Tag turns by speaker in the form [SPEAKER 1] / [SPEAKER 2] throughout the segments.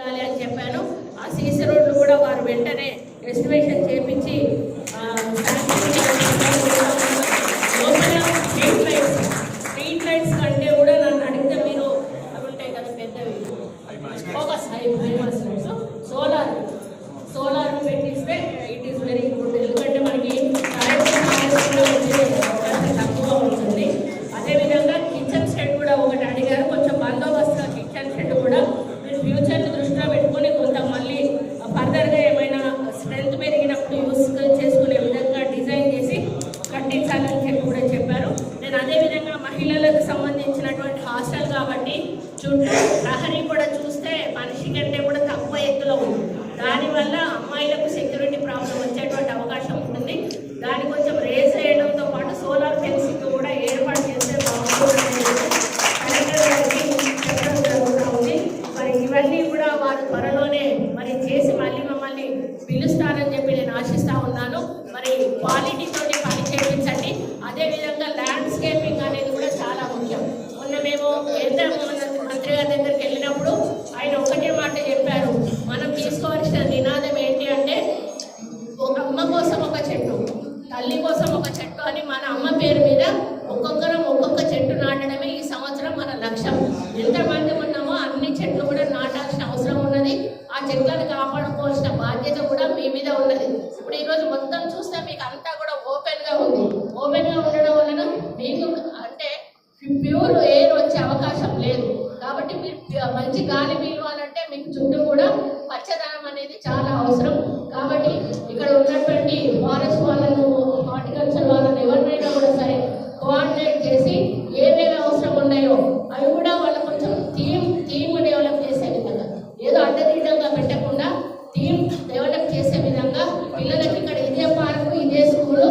[SPEAKER 1] అని చెప్పాను. ఆ సీసీ రోడ్లు కూడా వారు వెంటనే ఎస్టిమేషన్ చేపించి లోపల స్ట్రీట్ లైట్స్ కంటే కూడా నన్ను అడిగితే మీరు అవి ఉంటాయి కదా పెద్దవి ఫోకస్ సోలార్ పెట్టిస్తే ఇట్ ఈస్ వెరీ గుడ్. ఎందుకంటే మనకి తక్కువ ఉంటుంది. అదేవిధంగా కిచెన్ షెడ్ కూడా ఒకటి అడిగారు. కొంచెం బందోబస్తుగా కిచెన్ షెడ్ కూడా మీరు ఫ్యూచర్ని దృష్టిలో పెట్టుకొని కొంత మళ్ళీ ఫర్దర్గా ఏమైనా స్ట్రెంత్ పెరిగినప్పుడు యూస్ చేసుకునే విధంగా డిజైన్ చేసి కట్టించాలని చెప్పి కూడా చెప్పారు. నేను అదేవిధంగా మహిళలకు సంబంధించినటువంటి హాస్టల్ కాబట్టి చుట్టూ ప్రహరీ కూడా చూస్తే మనిషి కంటే కూడా తక్కువ ఎత్తులో ఉంది. దానివల్ల అమ్మాయిలకు సెక్యూరిటీ ప్రాబ్లం వచ్చేటువంటి అవకాశం ఉంటుంది. దాన్ని కొంచెం రేస్ చేయడంతో పాటు సోలార్ ఫెన్సింగ్ కూడా ఏర్పాటు చేస్తే బాగుంటుంది. మరి ఇవన్నీ కూడా వారు త్వరలోనే మరి చేసి మళ్ళీ మమ్మల్ని పిలుస్తారని చెప్పి నేను ఆశిస్తూ ఉన్నాను. మరి క్వాలిటీతోటి పని చేయించండి. అదేవిధంగా ల్యాండ్స్కేపింగ్ అనేది కూడా చాలా ముఖ్యం. మొన్న మేము కేంద్ర మంత్రి గారి దగ్గరికి వెళ్ళినప్పుడు ఆయన ఒకటే మాట చెప్పారు. మనం తీసుకోవాల్సిన నినాదం ఏంటి అంటే ఒక అమ్మ కోసం ఒక చెట్టు, తల్లి కోసం ఒక చెట్టు అని మన అమ్మ పేరు మీద ఒక్కొక్కరం ఒక్కొక్క చెట్టు నాటడమే ఈ సంవత్సరం మన లక్ష్యం. ఎంతమంది ఉన్నామో అన్ని చెట్లు కూడా నాటాల్సిన అవసరం ఉన్నది. ఆ చెట్లను కాపాడుకోవాల్సిన బాధ్యత కూడా మీ మీద ఉన్నది. ఇప్పుడు ఈరోజు మొత్తం చూస్తే మీకు అంతా కూడా ఓపెన్గా ఉంది. ఓపెన్గా ఉండడం వలన మీకు అంటే ప్యూర్ ఎయిర్ వచ్చే అవకాశం లేదు. కాబట్టి మీరు మంచి గాలి పీల్వాలంటే మీకు చుట్టూ కూడా పచ్చదనం అనేది చాలా అవసరం. కాబట్టి ఇక్కడ ఉన్నటువంటి ఫారెస్ట్ వాళ్ళను, హార్టికల్చర్ వాళ్ళను ఎవరినైనా కూడా సరే కోఆర్డినేట్ చేసి ఏవేవి అవసరం ఉన్నాయో అవి కూడా వాళ్ళు కొంచెం థీమ్ డెవలప్ చేసే విధంగా, ఏదో అడ్డదిడ్డంగా పెట్టకుండా థీమ్ డెవలప్ చేసే విధంగా పిల్లలకి ఇక్కడ ఇదే పార్కు, ఇదే స్కూలు,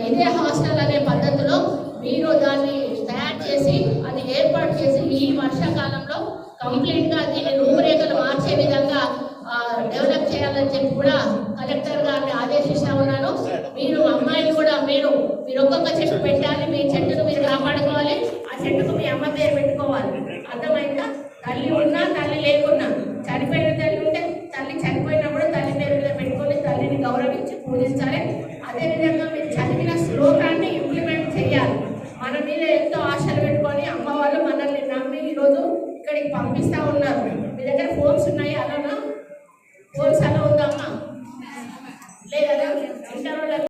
[SPEAKER 1] ఇదే హాస్టల్ అనే పద్ధతిలో మీరు దాన్ని తయారు చేసి అది ఏర్పాటు చేసి ఈ వర్షాకాలంలో కంప్లీట్గా దీని రూపురేఖలు మార్చే విధంగా డెవలప్ చేయాలని చెప్పి కూడా కలెక్టర్ గారిని ఆదేశిస్తా ఉన్నాను. మీరు అమ్మాయిలు కూడా మీరు ఒక్కొక్క చెట్టు పెట్టాలి. మీ చెట్టును మీరు కాపాడుకోవాలి. ఆ చెట్టుకు మీ అమ్మ పేరు పెట్టుకోవాలి. అర్థమైందా? తల్లి ఉన్నా తల్లి లేకున్నా, చనిపోయిన తల్లి ఉంటే తల్లి చనిపోయినప్పుడు తల్లి పేరు మీద పెట్టుకొని తల్లిని గౌరవించి పూజించాలి. అదేవిధంగా మీరు చదివిన శ్లోకాన్ని ఇంప్లిమెంట్ చేయాలి. మన మీద ఎంతో ఆశలు పెట్టుకొని అమ్మ వాళ్ళు మనల్ని నమ్మి ఈరోజు ఇక్కడికి పంపిస్తూ ఉన్నారు. మీ దగ్గర ఫోన్స్ ఉన్నాయి, అలానా? ఫోన్స్ అలా ఉందమ్మా లేదా? ఇంటర్